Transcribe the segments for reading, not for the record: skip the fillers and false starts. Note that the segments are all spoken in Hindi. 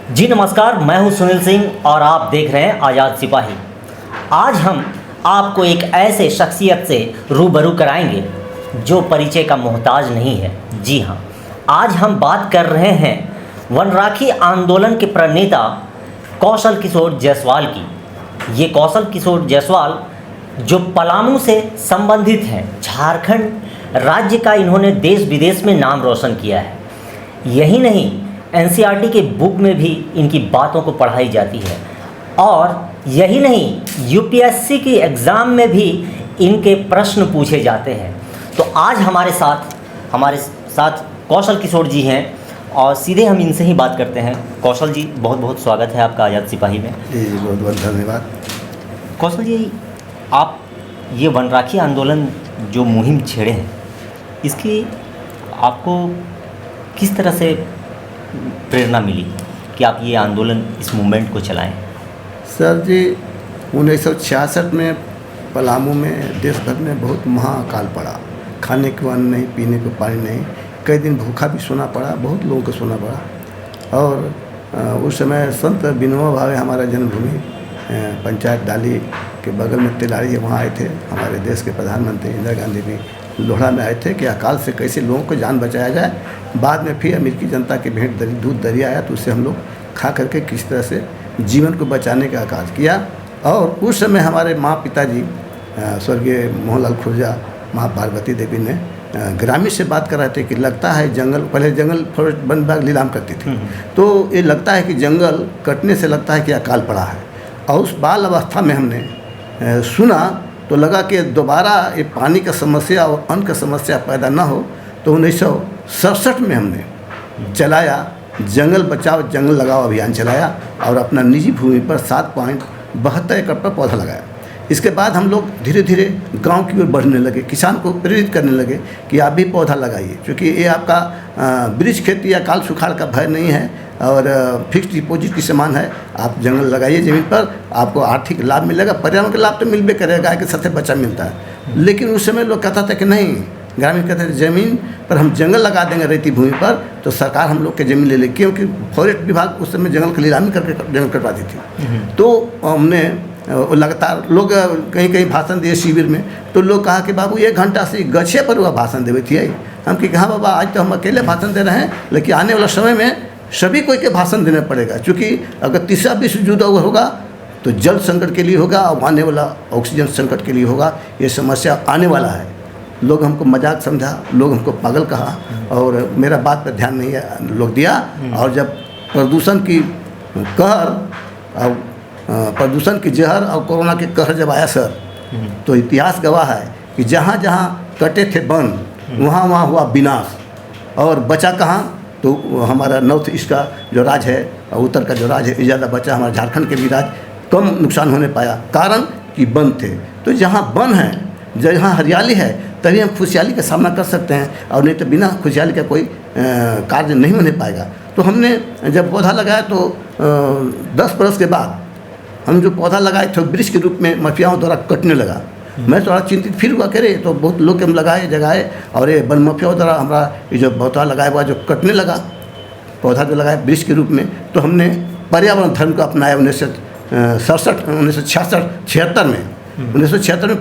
जी नमस्कार, मैं हूं सुनील सिंह और आप देख रहे हैं आज़ाद सिपाही। आज हम आपको एक ऐसे शख्सियत से रूबरू कराएंगे जो परिचय का मोहताज नहीं है। जी हां, आज हम बात कर रहे हैं वनराखी आंदोलन के प्रणेता कौशल किशोर जायसवाल की। ये कौशल किशोर जायसवाल जो पलामू से संबंधित हैं, झारखंड राज्य का इन्होंने देश विदेश में नाम रोशन किया है। यही नहीं, एनसीईआरटी के बुक में भी इनकी बातों को पढ़ाई जाती है और यही नहीं, यूपीएससी की एग्ज़ाम में भी इनके प्रश्न पूछे जाते हैं। तो आज हमारे साथ कौशल किशोर जी हैं और सीधे हम इनसे ही बात करते हैं। कौशल जी, बहुत बहुत स्वागत है आपका आज़ाद सिपाही में। जी बहुत बहुत धन्यवाद। कौशल जी, आप ये वनराखी आंदोलन जो मुहिम छेड़े हैं, इसकी आपको किस तरह से प्रेरणा मिली कि आप ये आंदोलन, इस मूवमेंट को चलाएं? सर जी, 1966 में पलामू में देश भर में बहुत महाअकाल पड़ा। खाने को अन्न नहीं, पीने को पानी नहीं, कई दिन भूखा भी सोना पड़ा, बहुत लोगों को सोना पड़ा। और उस समय संत विनोबा भावे हमारा जन्मभूमि पंचायत डाली के बगल में तिलारी है, वहाँ आए थे। हमारे देश के प्रधानमंत्री इंदिरा गांधी भी लोहड़ा में आए थे कि अकाल से कैसे लोगों को जान बचाया जाए। बाद में फिर अमेरिकी जनता के भेंट दूध दरिया आया, तो उससे हम लोग खा करके किस तरह से जीवन को बचाने का आगाज़ किया। और उस समय हमारे माँ पिताजी स्वर्गीय मोहनलाल खुर्जा, माँ पार्वती देवी ने ग्रामीण से बात कर रहे थे कि लगता है जंगल, पहले जंगल फॉरेस्ट वन विभाग नीलाम करती थी, तो ये लगता है कि जंगल कटने से लगता है कि अकाल पड़ा है। और उस बाल अवस्था में हमने सुना तो लगा कि दोबारा ये पानी का समस्या और अन्न का समस्या पैदा ना हो। तो 1967 में हमने चलाया जंगल बचाओ जंगल लगाओ अभियान चलाया और अपना निजी भूमि पर 7.72 एकड़ पर पौधा लगाया। इसके बाद हम लोग धीरे धीरे गांव की ओर बढ़ने लगे, किसान को प्रेरित करने लगे कि आप भी पौधा लगाइए, क्योंकि ये आपका वृक्ष खेती या काल सुखाड़ का भय नहीं है और फिक्स डिपॉजिट की समान है। आप जंगल लगाइए ज़मीन पर, आपको आर्थिक लाभ मिलेगा, पर्यावरण का लाभ तो मिल भी करेगा, गाय के साथ बच्चा मिलता है। लेकिन उस समय लोग कहता था कि नहीं, ग्रामीण कहते थे ज़मीन पर हम जंगल लगा देंगे रेती भूमि पर तो सरकार हम लोग के ज़मीन ले ले, क्योंकि फॉरेस्ट विभाग उस समय जंगल की नीलामी करके जंगल कटवाती थी। तो हमने लगातार लोग कहीं कहीं भाषण दिए शिविर में, तो लोग कहा कि बाबू 1 घंटा से गछे पर हुआ भाषण देवे थी। हम कि हाँ बाबा, आज तो हम अकेले भाषण दे रहे हैं, लेकिन आने वाला समय में सभी को के भाषण देना पड़ेगा, क्योंकि अगर तीसरा विश्व युद्ध होगा तो जल संकट के लिए होगा और आने वाला ऑक्सीजन संकट के लिए होगा। ये समस्या आने वाला है। लोग हमको मजाक समझा, लोग हमको पागल कहा और मेरा बात पर ध्यान नहीं लोग दिया। और जब प्रदूषण की कहर और प्रदूषण की जहर और कोरोना के कहर जब आया सर, तो इतिहास गवाह है कि जहाँ जहाँ कटे थे वन, वहाँ वहाँ हुआ विनाश। और बचा कहाँ, तो हमारा नॉर्थ ईस्ट का जो राज्य है और उत्तर का जो राज्य है, ज़्यादा बचा। हमारा झारखंड के भी राज्य कम नुकसान होने पाया, कारण कि वन थे। तो जहाँ वन है, जहाँ हरियाली है, तभी हम खुशहाली का सामना कर सकते हैं, और नहीं तो बिना खुशहाली का कोई कार्य नहीं होने पाएगा। तो हमने जब पौधा लगाया तो 10 बरस के बाद हम जो पौधा लगाए थे वृक्ष के रूप में माफियाओं द्वारा कटने लगा। मैं थोड़ा चिंतित फिर हुआ, करे तो बहुत लोग हम लगाए जगाए और ये वन माफियाओं द्वारा हमारा ये जो पौधा लगाया हुआ जो कटने लगा, पौधा जो लगाया वृक्ष के रूप में, तो हमने पर्यावरण धर्म को अपनाया 1976 में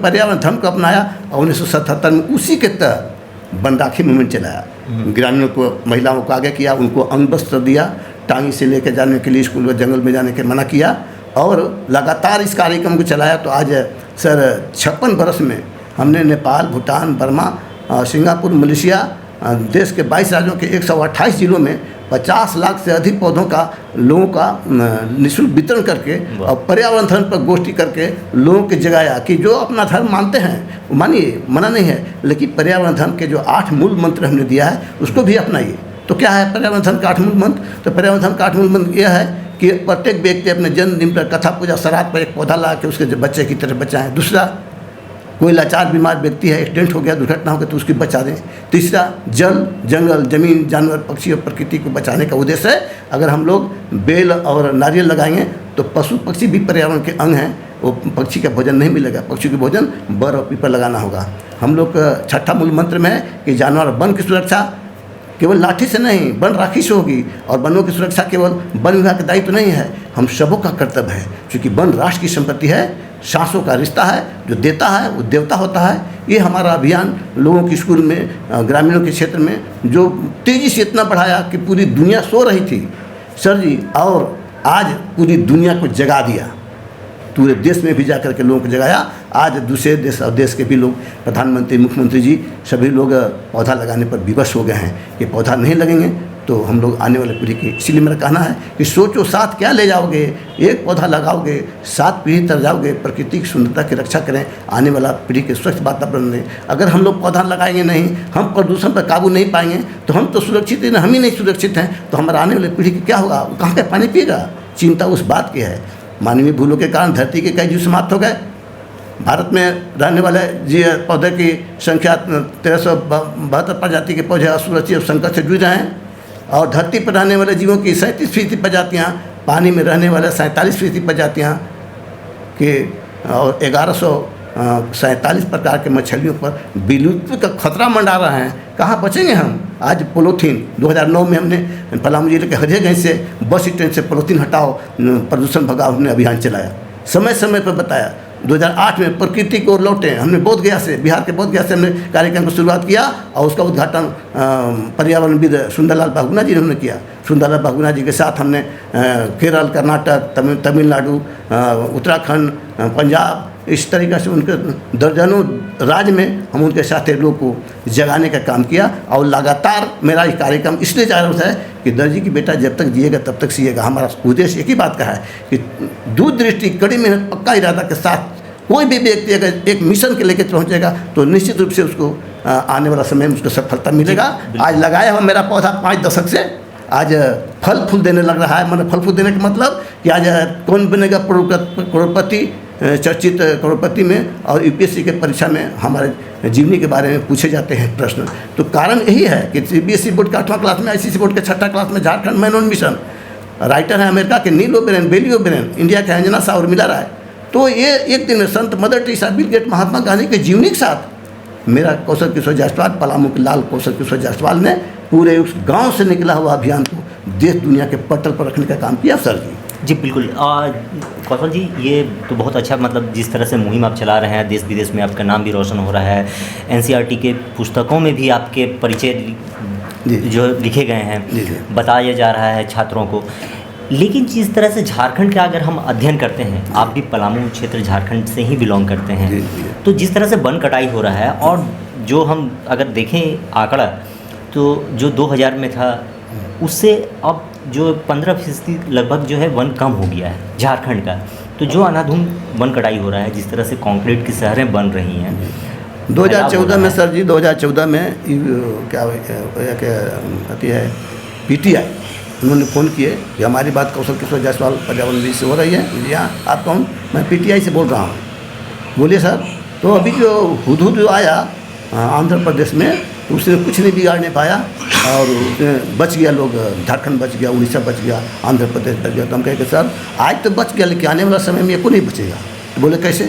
पर्यावरण धर्म को अपनाया और 1977 में उसी के तहत वनराखी मूवमेंट चलाया। ग्रामीणों को, महिलाओं को आगे किया, उनको अंग वस्त्र दिया, टांगी से लेकर जाने के लिए स्कूल व जंगल में जाने के मना किया और लगातार इस कार्यक्रम को चलाया। तो आज सर 56 बरस में हमने Nepal, Bhutan, Burma, Singapore, Malaysia, देश के 22 राज्यों के 128 जिलों में 50 लाख से अधिक पौधों का लोगों का निःशुल्क वितरण करके और पर्यावरण धर्म पर गोष्ठी करके लोगों के जगाया कि जो अपना धर्म मानते हैं, मानिए, मना नहीं है, लेकिन पर्यावरण धर्म के जो 8 मूल मंत्र हमने दिया है उसको भी अपनाइए। तो क्या है पर्यावरण धर्म का 8 मूल मंत्र? तो पर्यावरण धर्म का 8 मूल मंत्र यह है कि प्रत्येक व्यक्ति अपने जन्मदिन पर, कथा पूजा, श्राद्ध पर एक पौधा ला के उसके बच्चे की तरह बचाएं। दूसरा, कोई लाचार बीमार व्यक्ति है, एक्सीडेंट हो गया, दुर्घटना हो गई, तो उसकी बचा दें। तीसरा, जल, जंगल, जमीन, जानवर, पक्षी और प्रकृति को बचाने का उद्देश्य है। अगर हम लोग बेल और नारियल लगाएंगे तो पशु पक्षी भी पर्यावरण के अंग हैं, वो पक्षी का भोजन नहीं मिलेगा, पक्षी के भोजन बर और पीपल लगाना होगा। हम लोग का छठा मूल मंत्र में है कि जानवर वन की सुरक्षा केवल लाठी से नहीं, वन राखी से होगी। और वनों की सुरक्षा केवल वन विभाग का दायित्व नहीं है, हम सबों का कर्तव्य है, क्योंकि वन राष्ट्र की संपत्ति है, सांसों का रिश्ता है, जो देता है वो देवता होता है। ये हमारा अभियान लोगों के स्कूल में, ग्रामीणों के क्षेत्र में जो तेज़ी से इतना बढ़ाया कि पूरी दुनिया सो रही थी सर जी, और आज पूरी दुनिया को जगा दिया, पूरे देश में भी जा कर के लोगों को जगाया। आज दूसरे देश और देश के भी लोग, प्रधानमंत्री, मुख्यमंत्री जी, सभी लोग पौधा लगाने पर विवश हो गए हैं कि पौधा नहीं लगेंगे तो हम लोग आने वाले पीढ़ी की, इसीलिए मेरा कहना है कि सोचो साथ क्या ले जाओगे, एक पौधा लगाओगे 7 पीढ़ी तक जाओगे, प्रकृति की सुंदरता की रक्षा करें, आने वाला पीढ़ी के स्वच्छ वातावरण में। अगर हम लोग पौधा लगाएंगे नहीं, हम प्रदूषण पर काबू नहीं पाएंगे तो हम तो सुरक्षित हैं, हम ही नहीं सुरक्षित हैं तो हमारा आने वाली पीढ़ी की क्या होगा, वो कहाँ का पानी पिएगा। चिंता उस बात की है। मानवीय भूलों के कारण धरती के कई जीव समाप्त हो गए। भारत में रहने वाले पौधे की संख्या 1372 प्रजाति के पौधे असुरक्षित और संकट से जूझ रहे हैं, और धरती पर रहने वाले जीवों की 37% प्रजातियाँ, पानी में रहने वाले 47% प्रजातियाँ के, और 1147 प्रकार के मछलियों पर विलुप्ति का खतरा मंडरा रहा है। कहाँ बचेंगे हम। आज पॉलीथीन 2009 में हमने पलामू जिले के हरियागंज से बस स्टैंड से पॉलीथीन हटाओ, प्रदूषण भगाओ, हमने अभियान चलाया, समय समय पर बताया। 2008 में प्रकृति को लौटे, हमने बोधगया से, बिहार के बोधगया से हमने कार्यक्रम की शुरुआत किया और उसका उद्घाटन पर्यावरणविद सुंदरलाल बहुगुणा जी ने किया। सुंदरलाल बहुगुणा जी के साथ हमने केरल, कर्नाटक, तमिलनाडु, उत्तराखंड, पंजाब, इस तरीक़े से उनके दर्जनों राज्य में हम उनके साथ लोगों को जगाने का काम किया। और लगातार मेरा ये कार्यक्रम इसलिए जारी है कि दर्जी की बेटा जब तक जिएगा तब तक सिएगा। हमारा उद्देश्य एक ही बात का है कि दूरदृष्टि, कड़ी मेहनत, पक्का इरादा के साथ कोई भी व्यक्ति अगर एक मिशन के लेकर पहुँचेगा तो निश्चित रूप से उसको आने वाला समय में उसको सफलता मिलेगा। आज लगाया हुआ मेरा पौधा 5 दशक से आज फल फूल देने लग रहा है। मतलब फल फूल देने का मतलब कि आज कौन बनेगा करोड़पति, चर्चित करोड़पति में, और यूपीएससी के परीक्षा में हमारे जीवनी के बारे में पूछे जाते हैं प्रश्न। तो कारण यही है कि सीबीएसई बोर्ड के 8वां क्लास में, आईसीएसई बोर्ड के 6ठा क्लास में Jharkhand man on mission, writer है अमेरिका के नील ओबेरन, बेली ओबेरन, इंडिया के अंजना शाह और मिला राय। तो ये एक दिन में संत mother Teresa, bill gate, Mahatma Gandhi के जीवनी के साथ मेरा कौशल किशोर जायसवाल, पलामू के लाल कौशल किशोर जायसवाल ने पूरे उस गांव से निकला हुआ अभियान को देश दुनिया के पटल पर रखने का काम किया सर जी। जी बिल्कुल। कौशल जी, ये तो बहुत अच्छा, मतलब जिस तरह से मुहिम आप चला रहे हैं, देश विदेश में आपका नाम भी रोशन हो रहा है, एनसीईआरटी के पुस्तकों में भी आपके परिचय जो लिखे गए हैं, बताया जा रहा है छात्रों को। लेकिन जिस तरह से झारखंड का अगर हम अध्ययन करते हैं, आप भी पलामू क्षेत्र झारखंड से ही बिलोंग करते हैं, तो जिस तरह से वन कटाई हो रहा है, और जो हम अगर देखें आंकड़ा तो जो 2000 में था उससे अब जो 15% लगभग जो है वन कम हो गया है झारखंड का। तो जो अनाधुन वन कटाई हो रहा है, जिस तरह से कंक्रीट की शहरें बन रही हैं, 2014 में सर जी, 2014 में क्या आती है पीटीआई, उन्होंने फ़ोन किए कि हमारी बात कौशल किशोर जायसवाल पर्यावरण से हो रही है। जी हाँ, आप कौन? मैं पीटीआई से बोल रहा हूँ। बोलिए सर। तो अभी जो हुदहुद जो आया आंध्र प्रदेश में, तो उसने कुछ नहीं बिगाड़ नहीं पाया और बच गया, लोग झारखंड बच गया, उड़ीसा बच गया, आंध्र प्रदेश बच गया। तो हम कहे कि सर आज तो बच गया, लेकिन आने वाला समय में ये को नहीं बचेगा। तो बोले कैसे?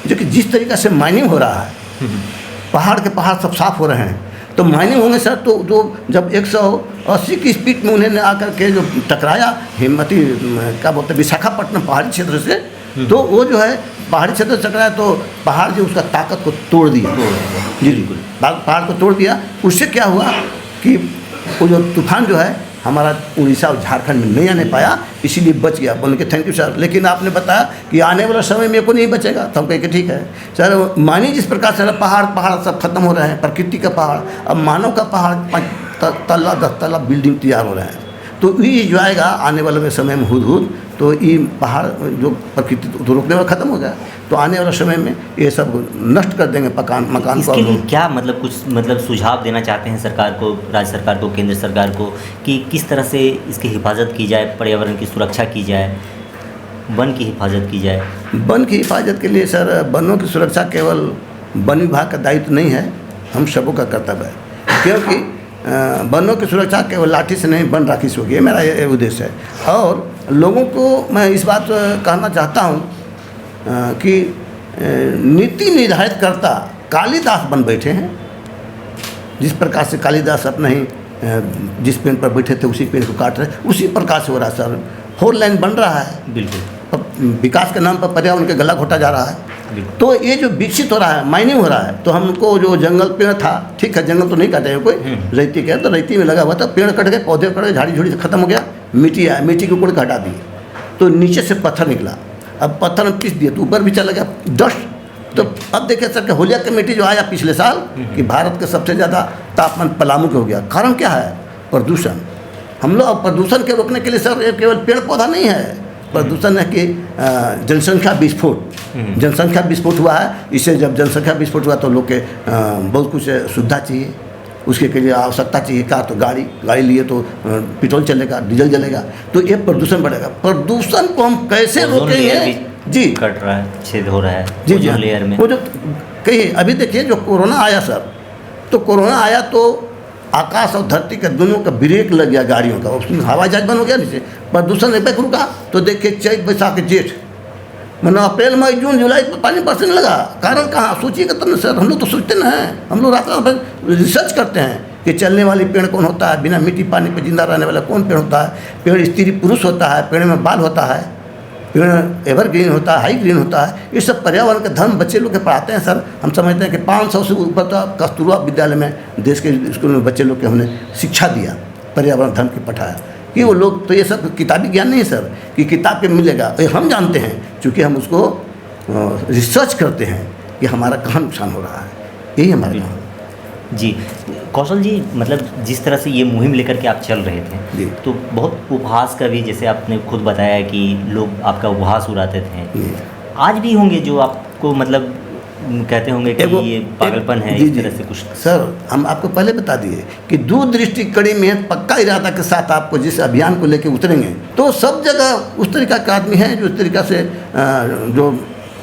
जो कि जिस तरीक़े से माइनिंग हो रहा है, पहाड़ के पहाड़ सब साफ हो रहे हैं, तो माइनिंग होंगे सर, तो जो जब 180 की स्पीड में उन्होंने आकर के जो टकराया हिम्मती, क्या बोलते हैं, विशाखापट्टनम पहाड़ी क्षेत्र से, तो वो जो है पहाड़ी क्षेत्र से टकराया तो पहाड़ जो उसका ताकत को तोड़ दिया। जी बिल्कुल, पहाड़ को तोड़ दिया। उससे क्या हुआ कि वो जो तूफान जो है हमारा उड़ीसा और झारखंड में नहीं आने पाया, इसीलिए बच गया। बोल के थैंक यू सर। लेकिन आपने बताया कि आने वाला समय में को नहीं बचेगा, तो हम कहे कि ठीक है सर। मानिए जिस प्रकार से पहाड़ सब खत्म हो रहे हैं, प्रकृति का पहाड़, अब मानव का पहाड़ 5 तल्ला 10 तल्ला बिल्डिंग तैयार हो रहे हैं। तो ये जो आएगा आने वाले समय में हुदहुद, तो ये पहाड़ जो प्रकृति तो रोकने वाला खत्म हो गया, तो आने वाले समय में ये सब नष्ट कर देंगे मकान को। इसके लिए क्या कुछ सुझाव देना चाहते हैं सरकार को, राज्य सरकार को, केंद्र सरकार को, कि किस तरह से इसकी हिफाजत की जाए, पर्यावरण की सुरक्षा की जाए, वन की हिफाजत की जाए? वन की हिफाजत के लिए सर, वनों की सुरक्षा केवल वन विभाग का दायित्व नहीं है, हम सबों का कर्तव्य है। क्योंकि वनों की सुरक्षा केवल लाठी से नहीं, वन राखी से होगी, ये मेरा ये उद्देश्य है। और लोगों को मैं इस बात कहना चाहता हूँ कि नीति निर्धारित करता कालिदास बन बैठे हैं। जिस प्रकार से कालिदास अपना ही जिस पेड़ पर बैठे थे उसी पेड़ को काट रहे, उसी प्रकार से हो रहा है सर। 4 लाइन बन रहा है, बिल्कुल अब विकास के नाम पर पर्यावरण के गला घोटा जा रहा है। बिल्कुल। तो ये जो विकसित हो रहा है, माइनिंग हो रहा है, तो हमको जो जंगल पेड़ था, ठीक है जंगल तो नहीं काटे कोई, रेती के तो रेती में लगा हुआ था, पेड़ कट गए, पौधे कट गए, झाड़ी झुड़ी खत्म हो गया, मिट्टी आया, मिट्टी के ऊपर हटा दिए तो नीचे से पत्थर निकला। अब पत्थर में पीस दिए तो ऊपर भी चला गया डस्ट। तो अब देखिए सर कि होलिया कमेटी जो आया पिछले साल कि भारत का सबसे ज़्यादा तापमान पलामू का हो गया, कारण क्या है? प्रदूषण। हम लोग प्रदूषण के रोकने के लिए सर ये केवल पेड़ पौधा नहीं है, प्रदूषण है कि जनसंख्या विस्फोट, जनसंख्या विस्फोट हुआ है। इससे जब जनसंख्या विस्फोट हुआ तो लोग के बहुत कुछ सुविधा चाहिए, उसके के लिए आवश्यकता चाहिए का, तो गाड़ी लिए तो पेट्रोल चलेगा, डीजल जलेगा, तो ये प्रदूषण बढ़ेगा। प्रदूषण को हम कैसे रोकेंगे? जी कट रहा है, छेद हो रहा है जी ओजोन लेयर में। वो जो कहीं अभी देखिए जो कोरोना आया सर, तो कोरोना आया तो आकाश और धरती का दोनों का ब्रेक लग गया गाड़ियों का, उसमें हवाई जहाज बंद हो गया नीचे, प्रदूषण एक रुका। तो देखिए चैत बैसाख जेठ मतलब अप्रैल मई जून जुलाई में पानी बरसने लगा। कारण कहाँ? सोचिएगा तब ना सर, हम लोग तो सोचते ना हैं, हम लोग रात रात रिसर्च करते हैं कि चलने वाली पेड़ कौन होता है, बिना मिट्टी पानी पर जिंदा रहने वाला कौन पेड़ होता है, पेड़ स्त्री पुरुष होता है, पेड़ में बाल होता है, पेड़ एवरग्रीन होता है, हाई ग्रीन होता है। ये सब पर्यावरण का धर्म बच्चे लोग के पढ़ाते हैं सर। हम समझते हैं कि 500 से ऊपर तो कस्तूरबा विद्यालय में देश के स्कूल में बच्चे लोग के हमने शिक्षा दिया, पर्यावरण धर्म की पढ़ाया कि वो लोग तो ये सब किताबी ज्ञान नहीं है सर कि किताब पे मिलेगा, ये हम जानते हैं क्योंकि हम उसको रिसर्च करते हैं कि हमारा कहाँ नुकसान हो रहा है, यही हमारा काम। जी कौशल जी, मतलब जिस तरह से ये मुहिम लेकर के आप चल रहे थे जी। तो बहुत उपहास का भी, जैसे आपने खुद बताया कि लोग आपका उपहास उड़ाते थे, जी। आज भी होंगे जो आपको मतलब कहते होंगे कि ये पागलपन है, जी, इस जी। तरह से कुछ। सर हम आपको पहले बता दिए कि दूरदृष्टि कड़ी मेहनत पक्का इरादा के साथ आपको जिस अभियान को लेकर उतरेंगे तो सब जगह उस तरीका का आदमी है जो इस तरीका से जो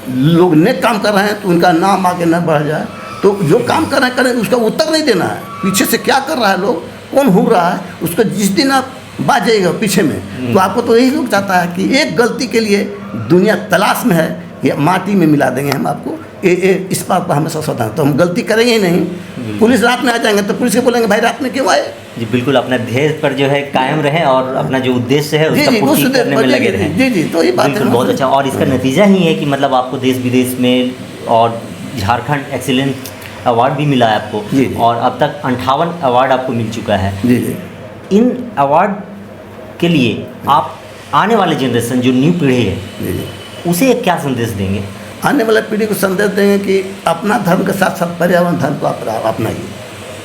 लोग नेक काम कर रहे हैं तो उनका नाम आगे न बढ़ जाए। तो जो काम कर रहे हैं करें, उसका उत्तर नहीं देना है, पीछे से क्या कर रहा है लोग, कौन हो रहा है, उसको जिस दिन आप बाज जाइएगा पीछे में तो आपको तो यही लोग चाहता है कि एक गलती के लिए दुनिया तलाश में है कि माटी में मिला देंगे हम आपको, इस बात पर हमेशा सावधान। तो हम गलती करेंगे ही नहीं। पुलिस रात में आ जाएंगे तो पुलिस के बोलेंगे भाई रात में क्यों आए? जी बिल्कुल, अपना ध्येय पर जो है कायम रहें और अपना जो उद्देश्य है उसका पूर्ति करने में लगे रहें। जी जी, तो ये बात बिल्कुल, बहुत अच्छा। और इसका नतीजा ही है कि मतलब आपको देश विदेश में और झारखंड एक्सीलेंस अवार्ड भी मिला है आपको, जी, जी। और अब तक 58 अवार्ड आपको मिल चुका है। जी जी। इन अवार्ड के लिए आप आने वाले जनरेशन जो न्यू पीढ़ी है जी जी, उसे क्या संदेश देंगे? आने वाले पीढ़ी को संदेश देंगे कि अपना धर्म के साथ साथ पर्यावरण धर्म को आप अपनाइए।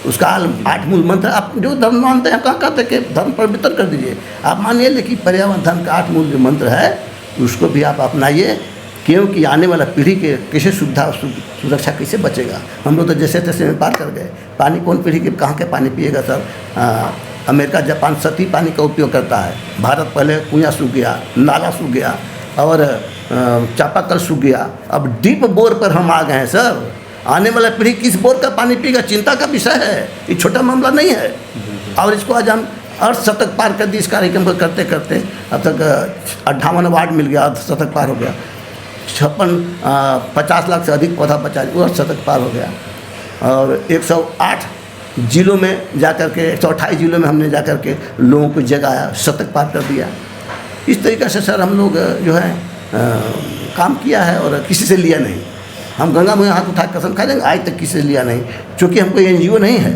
उसका 8 मूल मंत्र, आप जो धर्म मानते हैं कहाँ कहते हैं कि धर्म परिवर्तन कर दीजिए, आप मानिए, लेकिन पर्यावरण धर्म का 8 मूल जो मंत्र है उसको भी आप अपनाइए, क्योंकि आने वाला पीढ़ी के कैसे सुविधा सुरक्षा कैसे बचेगा। हम लोग तो जैसे तैसे में पार कर गए, पानी कौन पीढ़ी के कहाँ के पानी पिएगा सर? अमेरिका जापान सतही पानी का उपयोग करता है, भारत पहले कुआं सूख गया, नाला सूख गया और चापाकल सूख गया, अब डीप बोर पर हम आ गए हैं सर। आने वाला पीढ़ी किस बोर का पानी पिएगा, चिंता का विषय है, ये छोटा मामला नहीं है। और इसको आज हम अर्ध शतक पार कर दी इस कार्यक्रम को करते करते, अब तक 58 अवार्ड मिल गया, अर्ध शतक पार हो गया, 50 लाख से अधिक पौधा बचा, वो अर्ध शतक पार हो गया। और 108 जिलों में जाकर के 128 जिलों में हमने जाकर के लोगों को जगाया, शतक पार कर दिया। इस तरीक़े से सर हम लोग जो है काम किया है और किसी से लिया नहीं। हम गंगा में हाथ उठा कसम खा लेंगे, आज तक किसी से लिया नहीं, क्योंकि हमको NGO नहीं है,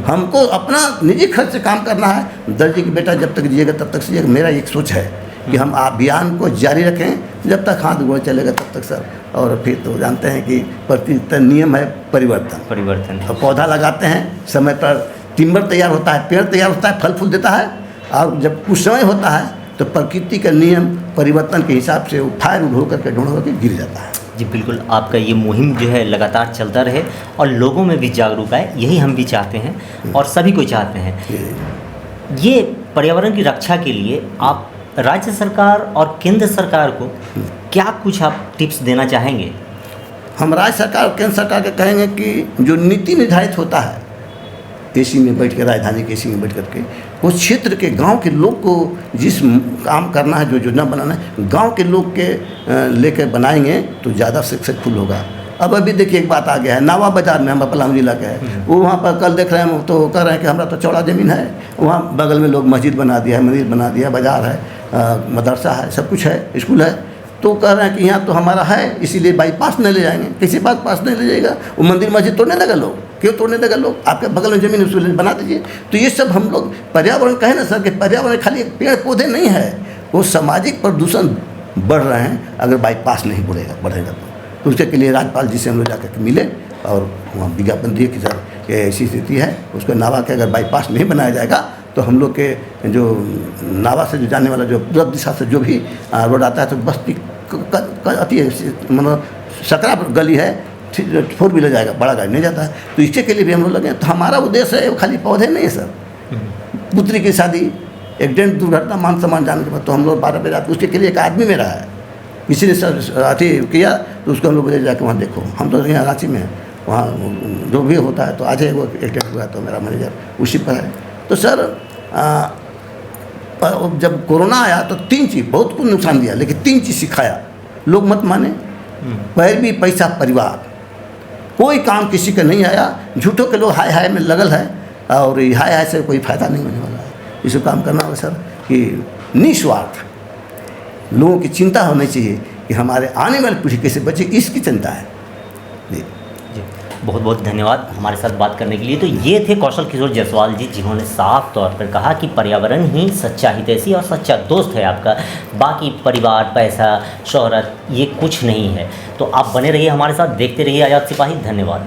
हमको अपना निजी खर्च से काम करना है। दर्जी की बेटा जब तक जिएगा तब तक जिएगा, मेरा एक सोच है कि हम अभियान को जारी रखें जब तक हाथ गोड़ चलेगा तब तक सर। और फिर तो जानते हैं कि प्रतिदिन नियम है परिवर्तन। और पौधा लगाते हैं, समय पर टिम्बर तैयार होता है, पेड़ तैयार होता है, फल फूल देता है, और जब कुछ समय होता है तो प्रकृति का नियम परिवर्तन के हिसाब से वो फायर उड़ होकर के ढूंढ होकर गिर जाता है। जी बिल्कुल, आपका ये मुहिम जो है लगातार चलता रहे और लोगों में भी जागरूक आए, यही हम भी चाहते हैं और सभी को चाहते हैं। ये पर्यावरण की रक्षा के लिए आप राज्य सरकार और केंद्र सरकार को क्या कुछ आप टिप्स देना चाहेंगे? हम राज्य सरकार और केंद्र सरकार के कहेंगे कि जो नीति निर्धारित होता है एसी में बैठ कर, राजधानी के एसी में बैठ करके, उस क्षेत्र के गांव के लोग को जिस काम करना है, जो योजना बनाना है, गांव के लोग के लेकर बनाएंगे तो ज़्यादा सक्सेसफुल होगा। अब अभी देखिए एक बात आ गया है, नावा बाजार में, हम पलामू जिला के है, वो वहाँ पर कल देख रहे हैं तो कह रहे हैं कि हमारा तो चौड़ा ज़मीन है, वहाँ बगल में लोग मस्जिद बना दिया है, मंदिर बना दिया, बाज़ार है, मदरसा है, सब कुछ है, स्कूल है। तो कह रहे हैं कि यहाँ तो हमारा है, इसीलिए बाईपास नहीं ले जाएंगे। किसी बात पास नहीं ले जाएगा, वो मंदिर मस्जिद तोड़ने लगा लोग। क्यों तोड़ने लगा लोग? आपके बगल में ज़मीन उसको बना दीजिए। तो ये सब हम लोग पर्यावरण कहें ना सर, कि पर्यावरण खाली एक पेड़ पौधे नहीं है, वो सामाजिक प्रदूषण बढ़ रहे हैं। अगर बाईपास नहीं बढ़ेगा तो उसके लिए राज्यपाल जी से हम लोग जाकर के मिले और वहाँ विज्ञापन दिए कि सर ये ऐसी स्थिति है, उसको नावा के अगर बाईपास नहीं बनाया जाएगा तो हम लोग के जो नावा से जो जाने वाला जो पूर्व दिशा से जो भी रोड आता है तो बस्ती अति मतलब सकरा गली है, 4 व्हीलर जाएगा, बड़ा गाड़ी नहीं जाता है। तो इसके के लिए भी हम लोग लगे। तो हमारा उद्देश्य है खाली पौधे नहीं है सर, पुत्री की शादी, एक्सीडेंट, दुर्घटना, मान सम्मान जाने के बाद तो हम लोग 12 बजे रात, उसके के लिए एक आदमी मेरा है, किसी ने सर अथी किया तो उसको हम लोग बोले जाके वहाँ देखो। हम तो यहाँ रांची में वहाँ जो भी होता है तो आज वो एक्सीडेंट हुआ तो मेरा मैनेजर उसी पर है। तो सर जब कोरोना आया तो 3 चीज़ बहुत कुछ नुकसान दिया, लेकिन 3 चीज़ सिखाया, लोग मत माने, पैरवी, पैसा, परिवार। कोई काम किसी का नहीं आया, झूठों के लोग हाय हाय में लगल है, और हाय हाय से कोई फ़ायदा नहीं होने वाला है। इसको काम करना होगा सर कि निस्वार्थ लोगों की चिंता होनी चाहिए कि हमारे आने वाली पीढ़ी कैसे बचे, इसकी चिंता है जी। बहुत बहुत धन्यवाद हमारे साथ बात करने के लिए। तो ये थे कौशल किशोर जायसवाल जी, जिन्होंने साफ तौर पर कहा कि पर्यावरण ही सच्चा हितैषी और सच्चा दोस्त है आपका, बाकी परिवार, पैसा, शोहरत ये कुछ नहीं है। तो आप बने रहिए हमारे साथ, देखते रहिए आज़ाद सिपाही। धन्यवाद।